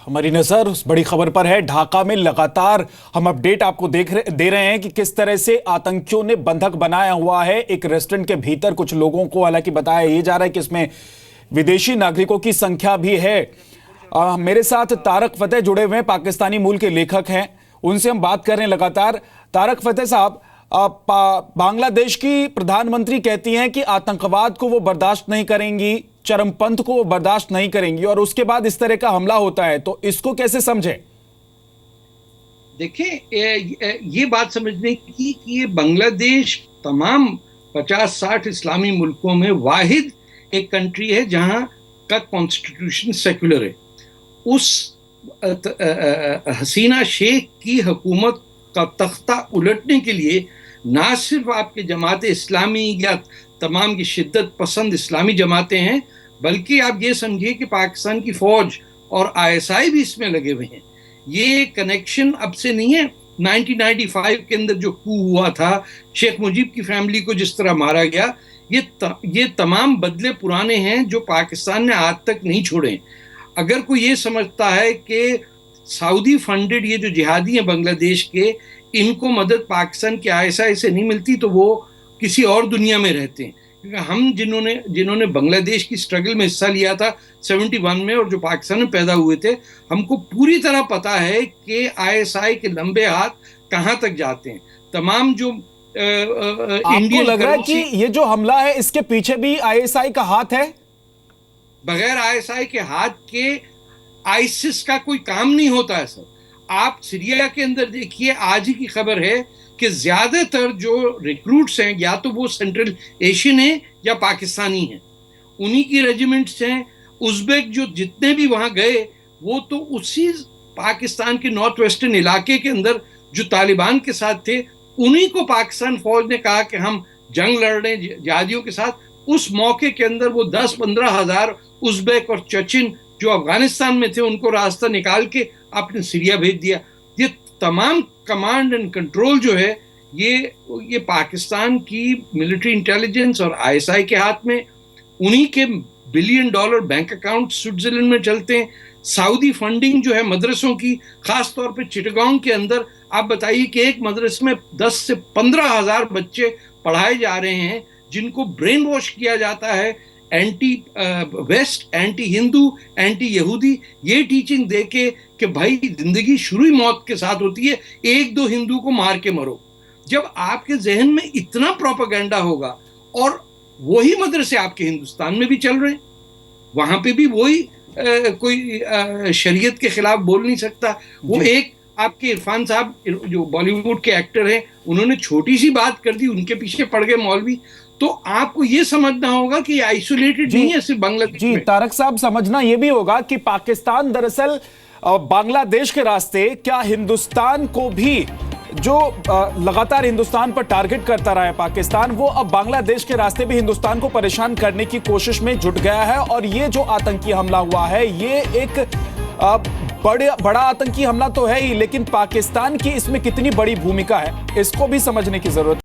हमारी नजर उस बड़ी खबर पर है। ढाका में लगातार हम अपडेट आपको दे रहे हैं कि किस तरह से आतंकियों ने बंधक बनाया हुआ है एक रेस्टोरेंट के भीतर कुछ लोगों को। हालांकि बताया ये जा रहा है कि इसमें विदेशी नागरिकों की संख्या भी है। मेरे साथ तारक फतेह जुड़े हुए हैं, पाकिस्तानी मूल के लेखक हैं, उनसे हम बात कर रहे हैं लगातार। तारक फतेह साहब, बांग्लादेश की प्रधानमंत्री कहती हैं कि आतंकवाद को वो बर्दाश्त नहीं करेंगी, चरमपंथ को वो बर्दाश्त नहीं करेंगी, और उसके बाद इस तरह का हमला होता है, तो इसको कैसे समझें? देखिए, ये बात समझने की कि ये बांग्लादेश तमाम 50-60 इस्लामी मुल्कों में वाहिद एक कंट्री है जहां का कॉन्स्टिट्यूशन सेक्युलर है। उस हसीना शेख की हुकूमत का तख्ता उलटने के लिए ना सिर्फ आपके जमात इस्लामी या तमाम की शिद्दत पसंद इस्लामी जमातें हैं, बल्कि आप ये समझिए कि पाकिस्तान की फौज और आईएसआई भी इसमें लगे हुए हैं। ये कनेक्शन अब से नहीं है। 1995 के अंदर जो कू हुआ था, शेख मुजीब की फैमिली को जिस तरह मारा गया, ये तमाम बदले पुराने हैं जो पाकिस्तान ने आज तक नहीं छोड़े। अगर कोई ये समझता है कि सऊदी फंडेड ये जो जिहादी हैं बांग्लादेश के, इनको मदद पाकिस्तान के आईएसआई से नहीं मिलती, तो वो किसी और दुनिया में रहते हैं। क्योंकि हम जिन्होंने बांग्लादेश की स्ट्रगल में हिस्सा लिया था 71 में और जो पाकिस्तान में पैदा हुए थे, हमको पूरी तरह पता है कि आईएसआई के लंबे हाथ कहाँ तक जाते हैं। तमाम जो आपको लग रहा है कि ये जो हमला है इसके पीछे भी आईएसआई का हाथ है? बगैर आईएसआई के हाथ के आईसिस का कोई काम नहीं होता है सर। आप सीरिया के अंदर देखिए, आज ही की खबर है कि ज्यादातर जो रिक्रूट्स हैं या तो वो सेंट्रल एशियन हैं या पाकिस्तानी हैं, उन्हीं की रेजिमेंट्स हैं। उज़्बेक जो जितने भी वहां गए वो तो उसी पाकिस्तान के नॉर्थ वेस्टर्न इलाके के अंदर जो तालिबान के साथ थे, उन्हीं को पाकिस्तान फौज ने कहा कि हम जंग लड़ रहे हैं जिहादियों के साथ। उस मौके के अंदर वो 10-15 हजार उज़्बेक और चचिन जो अफगानिस्तान में थे उनको रास्ता निकाल के आपने सीरिया भेज दिया। ये तमाम कमांड एंड कंट्रोल जो है ये पाकिस्तान की मिलिट्री इंटेलिजेंस और आईएसआई के हाथ में। उन्हीं के $1 बिलियन बैंक अकाउंट स्विट्जरलैंड में चलते हैं। सऊदी फंडिंग जो है मदरसों की, खास तौर पे चिटगांव के अंदर, आप बताइए कि एक मदरसे में 10 से 15 हजार बच्चे पढ़ाए जा रहे हैं जिनको ब्रेन वॉश किया जाता है anti waste, anti Hindu, anti यहूदी, ये टीचिंग देके कि भाई जिंदगी शुरू ही मौत के साथ होती है, 1-2 हिंदू को मार के मरो। जब आपके जहन में इतना प्रोपेगेंडा होगा, और वही मदरसे आपके हिंदुस्तान में भी चल रहे हैं, वहां पे भी वही कोई शरीयत के खिलाफ बोल नहीं सकता। वो एक आपके इरफान साहब जो बॉलीवुड के एक्टर हैं, उन्होंने छोटी सी बात कर दी, उनके पीछे पड़ गए मौलवी। तो आपको ये समझना होगा कि आइसोलेटेड नहीं है सिर्फ बांग्लादेश जी, तारक साहब, समझना ये भी होगा कि पाकिस्तान दरअसल बांग्लादेश के रास्ते, क्या हिंदुस्तान को भी जो लगातार हिंदुस्तान पर टारगेट करता रहा है पाकिस्तान, वो अब बांग्लादेश के रास्ते भी हिंदुस्तान को परेशान करने की कोशिश में जुट गया है। और ये जो आतंकी हमला हुआ है, ये एक बड़ा आतंकी हमला तो है ही, लेकिन पाकिस्तान की इसमें कितनी बड़ी भूमिका है, इसको भी समझने की जरूरत है।